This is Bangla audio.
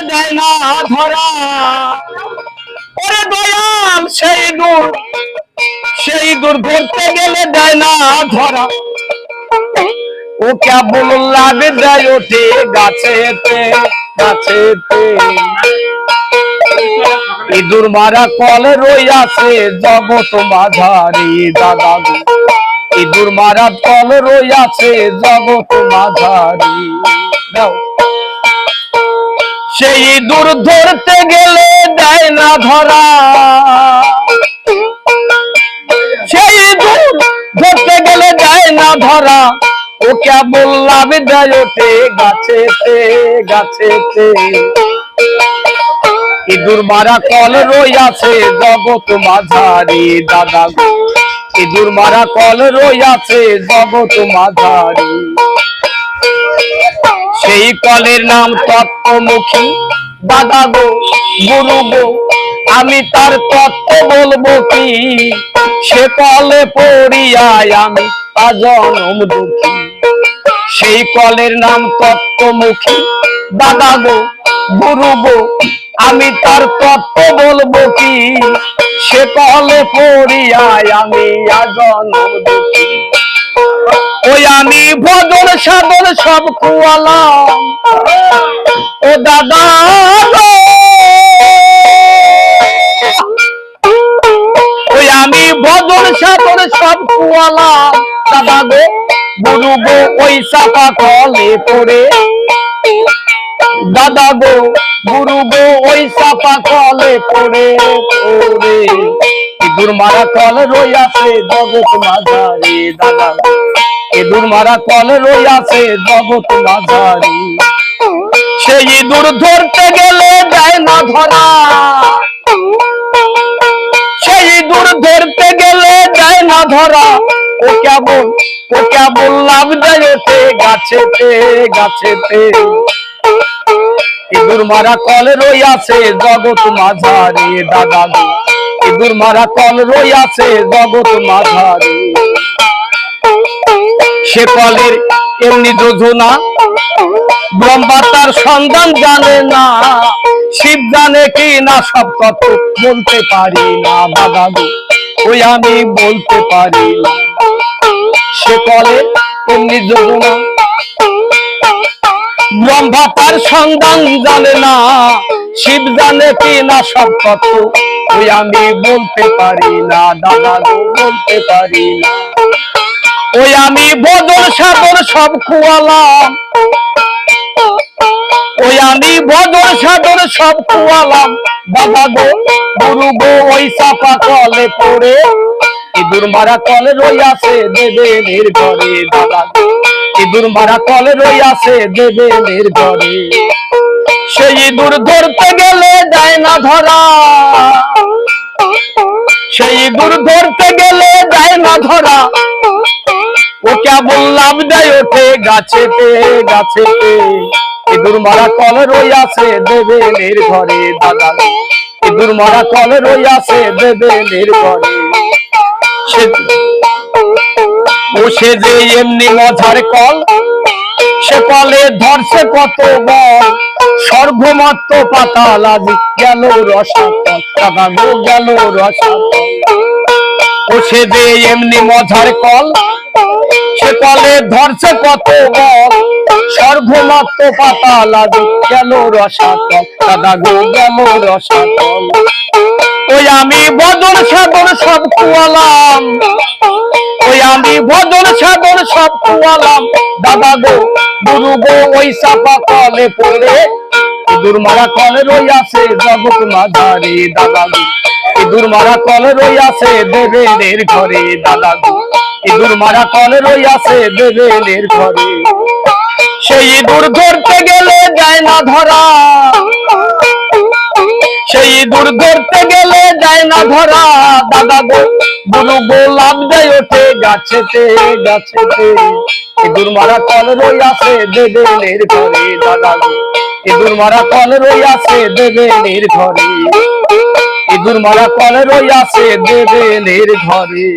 দেয় না ধরা। ওরে দয়াল সেই দূর ধরতে গেলে দেয় না ধরা। ও কেবল লাগে দেয় ওঠে গাছেতে গাছেতে। ইঁদুর মারা কলে রইয়াছে জগৎ মাঝারি দাদা গো। ইঁদুর মারা কলে রইয়াছে জগৎ মাঝারি। সেই ইঁদুর ধরতে গেলে দেয় না ধরা। সেই ইঁদুর ধরতে গেলে দেয় না ধরা। ও কেবল লাভে দেয় ওঠে গাছেতে গাছেতে। ইঁদুর মারা কল রইয়াছে জগৎ মাঝারি দাদা গো। ইঁদুর মারা কল রইয়াছে জগৎ মাঝারি। সেই কলের নাম তত্ত্বমুখী দাদা গো গুরু গো। আমি তার তত্ত্ব বলবো কি, সে কলে পড়িয়ায় আমি আজনম দুঃখী। সেই কলের নাম তত্ত্বমুখী দাদা গো গুরু গো। আমি তার তত্ত্ব বলবো কি, সে কলে পড়িয়ায় আমি আজনম দুঃখী। ওই আমি ভজন সাধন সব কুয়ালাম ও দাদা গো। ওই আমি ভজন সাধন সব কুয়ালাম দাদা গো গুরু গো। ওই চাপা কলে পড়ে দাদা গো গুরু গো। ওই চাপা কলে পড়ে পড়ে। ইঁদুর মারা কল রইয়াছে জগৎ মাঝারি দাদা গো। ইঁদুর মারা কল রইয়াছে জগৎ মাঝারি। সেই ইঁদুর ধরতে গেলে দেয় না ধরা। সেই ইঁদুর ধরতে গেলে দেয় না ধরা। ও কেবল লাভ দেয় ওঠে গাছেতে গাছেতে। ইঁদুর মারা কল রইয়াছে জগৎ মাঝারি দাদা গো। ইঁদুর মারা কল রইয়াছে জগৎ মাঝারি। সে কলের এমনি যোজনা ব্রহ্মা তার সন্ধান জানে না। শিব জানে কি না সব তত্ত্ব বলতে পারি না দাদা গো। ওই আমি বলতে পারি না। সে কলের এমনি যোজনা ব্রহ্মা তার সন্ধান জানে না। শিব জানে কি না সব তত্ত্ব ওই আমি বলতে পারি না দাদা গো বলতে পারি না। ওই আমি ভজন সাধন সব খুয়ালাম। ওই আমি ভজন সাধন সব খুয়ালাম দাদা গো গুরু গো। ওই চাপা কলে পড়ে ইঁদুর মারা কলে রইয়াছে দেবেনের ঘরে দাদা গো। ইঁদুর মারা কলে রইয়াছে দেবেনের ঘরে। সেই ইঁদুর ধরতে গেলে দেয় না ধরা। সেই ইঁদুর ধরতে গেলে দেয় না ধরা। ও কেবল লাভ দেয় ওঠে গাছেতে গাছেতে। ইঁদুর মারা কলে রইয়াছে দেবেনের ঘরে দাদা গো। ইঁদুর মারা কলে রইয়াছে দেবেনের ঘরে। ও সে যে এমনি মজার কল, সে কলে ধরছে কত বল। স্বর্গমাত্র পাতাল আজি গেল রসাতল দাদা গো গেল রসাতল। ও সে যে এমনি মজার কল, সে কলে ধরছে কত বল। স্বর্গমাত্র পাতাল আজি গেল রসাতল দাদা গো গেল রসাতল। ওই আমি ভজন সাধন সব খুয়ালাম। ওই আমি ভজন সাধন সব খুয়ালাম দাদা গো গুরু গো। ওই চাপা কলে পড়ে ইঁদুর মারা কলে রইয়াছে জগৎ মাঝারি দাদা গো। ইঁদুর মারা কলে রইয়াছে দেবেনের ঘরে দাদা গো। ইঁদুর মারা কলে রইয়াছে দেবেনের ঘরে। সেই ইঁদুর ধরতে গেলে দেয় না ধরা। সেই ইঁদুর ধরতে গেলে দেয় না ধরা দাদা গো গুরু গো। লাভ দেয় ওঠে গাছেতে গাছেতে। ইঁদুর মারা কল রইয়াছে দেবেনের ঘরে দাদা গো। ইঁদুর মারা কল রইয়াছে দেবেনের ঘরে। ইঁদুর মারা কল রইয়াছে দেবেনের ঘরে।